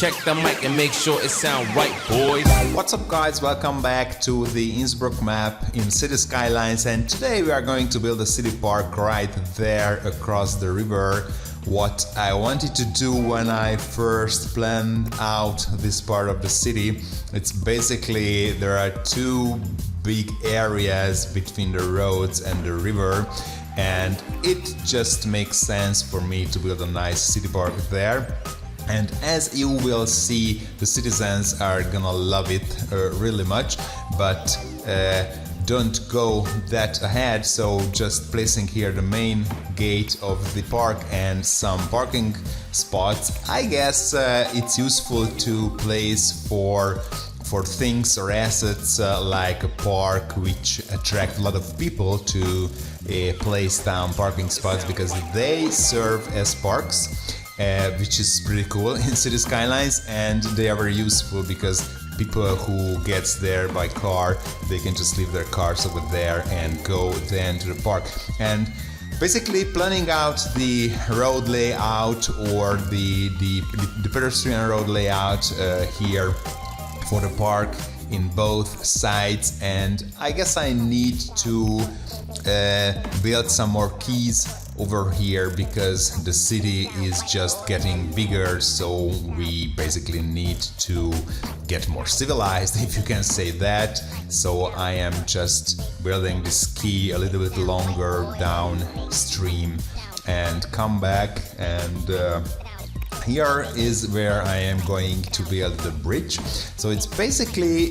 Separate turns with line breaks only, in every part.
check the mic and make sure it sound right, boys.
What's up, guys? Welcome back to the Innsbruck map in City Skylines, and today we are going to build a city park right there across the river. What I wanted to do when I first planned out this part of the city, it's basically there are two big areas between the roads and the river, and it just makes sense for me to build a nice city park there. And as you will see, the citizens are gonna love it really much, but don't go that ahead. So just placing here the main gate of the park and some parking spots. I guess it's useful to place for things or assets like a park which attract a lot of people to place down parking spots, because they serve as parks. Which is pretty cool in City Skylines, and they are very useful because people who gets there by car, they can just leave their cars over there and go then to the park. And basically planning out the road layout or the pedestrian road layout here for the park in both sides, and I guess I need to build some more keys over here because the city is just getting bigger, so we basically need to get more civilized, if you can say that. So I am just building this key a little bit longer downstream and come back, and here is where I am going to build the bridge. So it's basically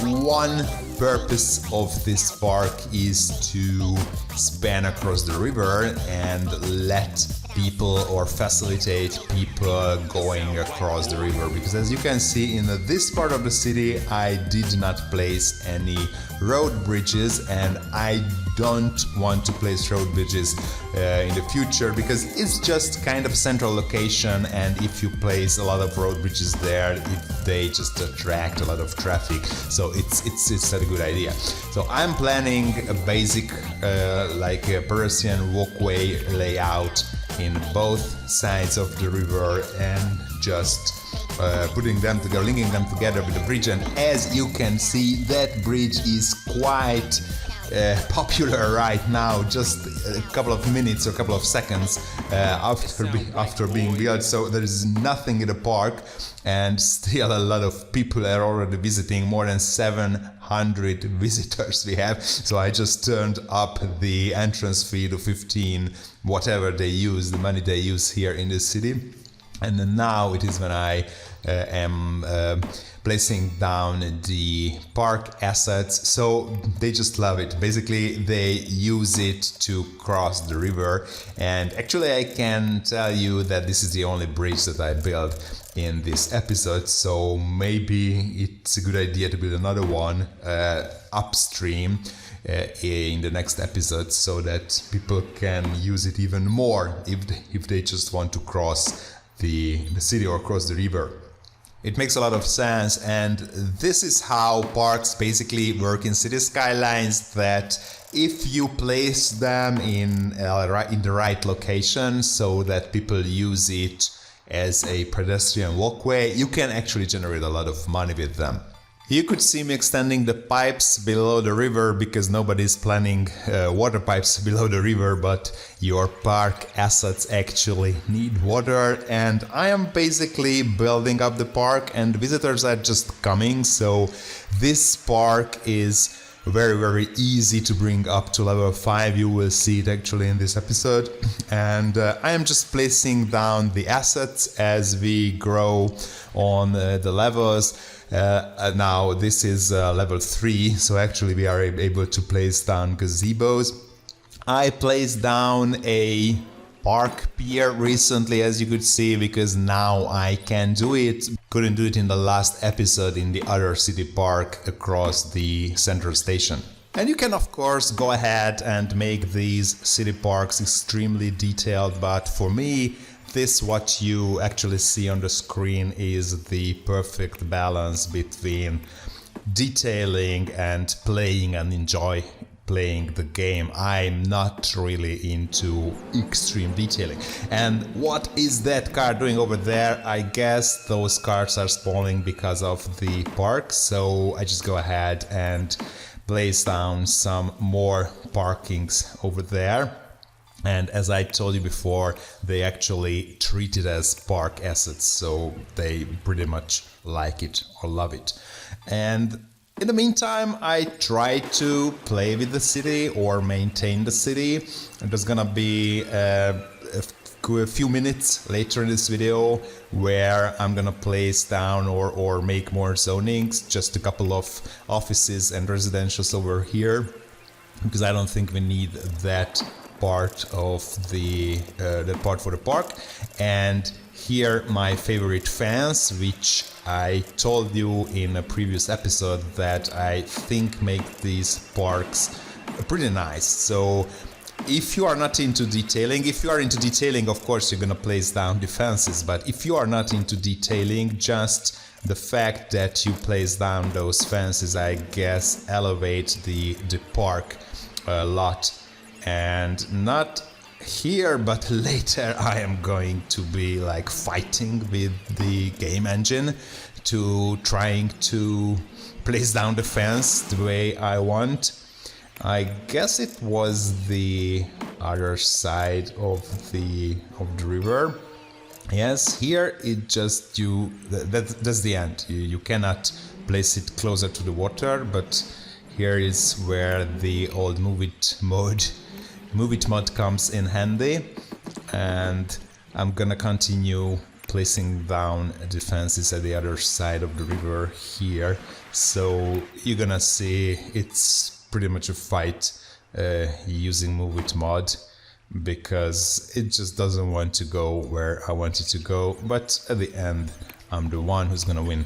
one purpose of this park is to span across the river and let people or facilitate people going across the river, because as you can see in this part of the city I did not place any road bridges, and I don't want to place road bridges in the future because it's just kind of a central location, and if you place a lot of road bridges there, they just attract a lot of traffic, so it's not a good idea. So I'm planning a basic like a pedestrian walkway layout in both sides of the river, and just putting them together, linking them together with the bridge. And as you can see, that bridge is quite popular right now, just a couple of minutes or a couple of seconds after being built. So there is nothing in the park, and still a lot of people are already visiting. More than 700 visitors we have. So I just turned up the entrance fee to 15, whatever they use, the money they use here in the city. And then now it is when I am placing down the park assets, so they just love it. Basically they use it to cross the river, and actually I can tell you that this is the only bridge that I built in this episode, so maybe it's a good idea to build another one upstream in the next episode, so that people can use it even more if they just want to cross the city or cross the river. It makes a lot of sense, and this is how parks basically work in City Skylines, that if you place them in the right location so that people use it as a pedestrian walkway, you can actually generate a lot of money with them. You could see me extending the pipes below the river because nobody's planning water pipes below the river, but your park assets actually need water, and I am basically building up the park and visitors are just coming, so this park is very easy to bring up to level 5. You will see it actually in this episode, and I am just placing down the assets as we grow on the levels. Now this is level 3, so actually we are able to place down gazebos. I placed down a park pier recently, as you could see, because now I can do it. Couldn't do it in the last episode in the other city park across the central station. And you can of course go ahead and make these city parks extremely detailed, but for me this, what you actually see on the screen, is the perfect balance between detailing and playing and playing the game. I'm not really into extreme detailing. And what is that car doing over there? I guess those cars are spawning because of the park, so I just go ahead and place down some more parkings over there. And as I told you before, they actually treat it as park assets, so they pretty much like it or love it. And in the meantime, I try to play with the city or maintain the city. And there's gonna be a few minutes later in this video where I'm gonna place down or make more zonings, just a couple of offices and residentials over here, because I don't think we need that part of that part for the park. And here my favorite fence, which I told you in a previous episode that I think make these parks pretty nice. So if you are not into detailing, if you are into detailing, of course you're gonna place down the fences, but if you are not into detailing, just the fact that you place down those fences, I guess, elevate the park a lot. And not here, but later I am going to be like fighting with the game engine to trying to place down the fence the way I want. I guess it was the other side of the river. Yes, here it just that's the end. You cannot place it closer to the water, but here is where the old Move It mod comes in handy. And I'm gonna continue placing down defenses at the other side of the river here. So you're gonna see it's pretty much a fight using Move It mod, because it just doesn't want to go where I want it to go, but at the end I'm the one who's gonna win.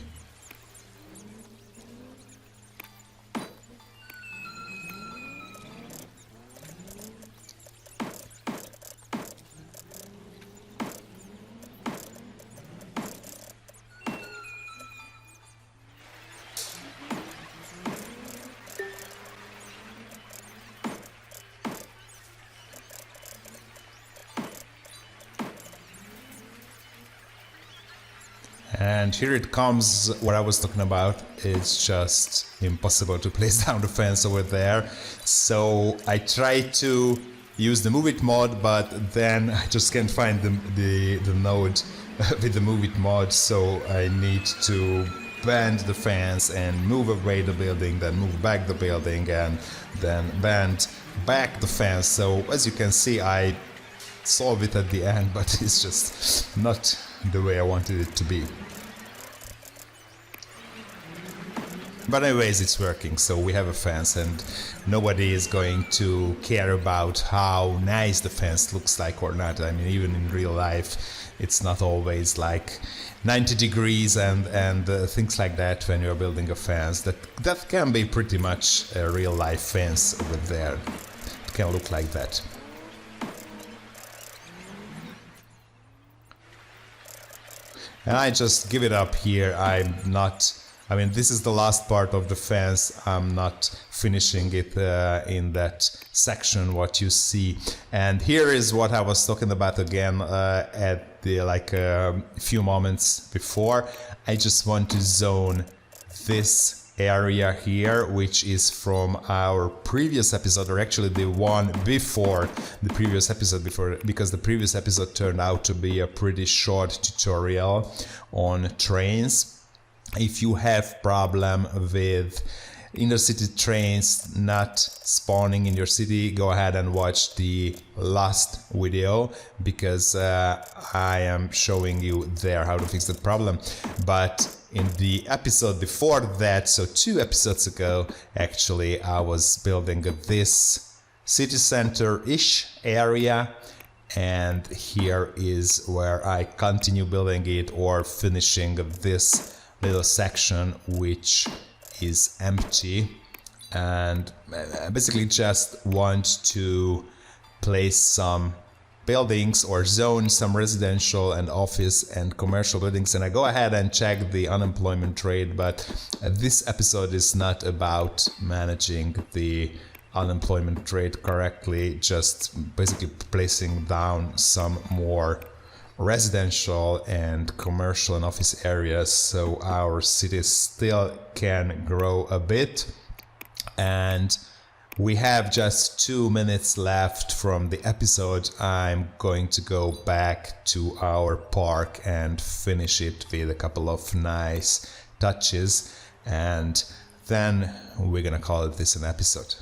And here it comes, what I was talking about. It's just impossible to place down the fence over there. So I try to use the Move It mod, but then I just can't find the node with the Move It mod. So I need to bend the fence and move away the building, then move back the building, and then bend back the fence. So as you can see, I solve it at the end, but it's just not the way I wanted it to be. But anyways, it's working, so we have a fence, and nobody is going to care about how nice the fence looks like or not. I mean, even in real life, it's not always like 90 degrees and things like that when you're building a fence. That can be pretty much a real life fence over there. It can look like that. And I just give it up here. I mean, this is the last part of the fence. I'm not finishing it in that section, what you see. And here is what I was talking about again at the few moments before. I just want to zone this area here, which is from our previous episode, or actually the one before the previous episode, because the previous episode turned out to be a pretty short tutorial on trains. If you have problem with intercity trains not spawning in your city, go ahead and watch the last video, because I am showing you there how to fix that problem. But in the episode before that, so 2 episodes ago, actually, I was building this city center-ish area, and here is where I continue building it or finishing this little section which is empty. And basically just want to place some buildings or zone some residential and office and commercial buildings, and I go ahead and check the unemployment rate. But this episode is not about managing the unemployment rate correctly, just basically placing down some more residential and commercial and office areas so our city still can grow a bit. And we have just 2 minutes left from the episode. I'm going to go back to our park and finish it with a couple of nice touches, and then we're gonna call this an episode.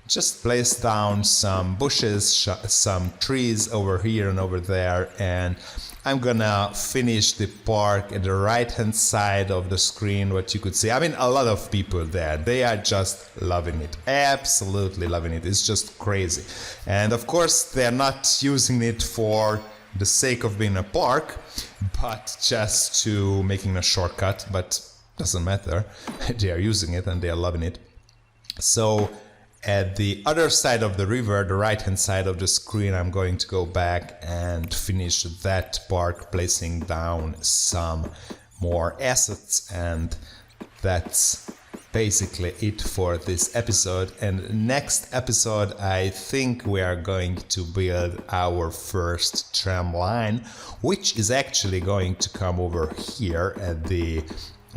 Just place down some bushes, some trees over here and over there, and I'm gonna finish the park at the right hand side of the screen. What you could see, I mean, a lot of people there, they are just loving it, absolutely loving it. It's just crazy. And of course they're not using it for the sake of being a park, but just to making a shortcut, but doesn't matter. They are using it and they are loving it. So at the other side of the river, the right hand side of the screen, I'm going to go back and finish that park, placing down some more assets, and that's basically it for this episode. And next episode, I think we are going to build our first tram line, which is actually going to come over here at the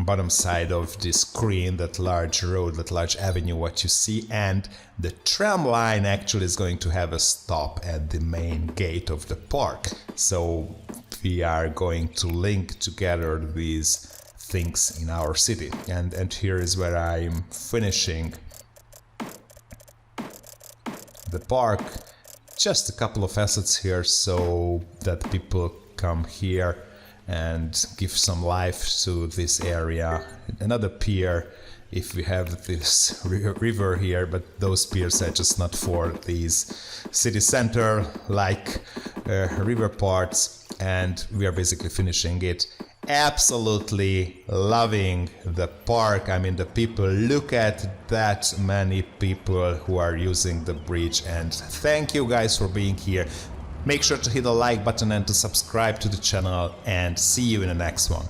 bottom side of the screen, that large road, that large avenue, what you see, and the tram line actually is going to have a stop at the main gate of the park. So we are going to link together these things in our city, and here is where I'm finishing the park. Just a couple of assets here so that people come here and give some life to this area. Another pier, if we have this river here, but those piers are just not for these city center like river parts, and we are basically finishing it. Absolutely loving the park. I mean, the people, look at that many people who are using the bridge, and thank you guys for being here. Make sure to hit the like button and to subscribe to the channel, and see you in the next one.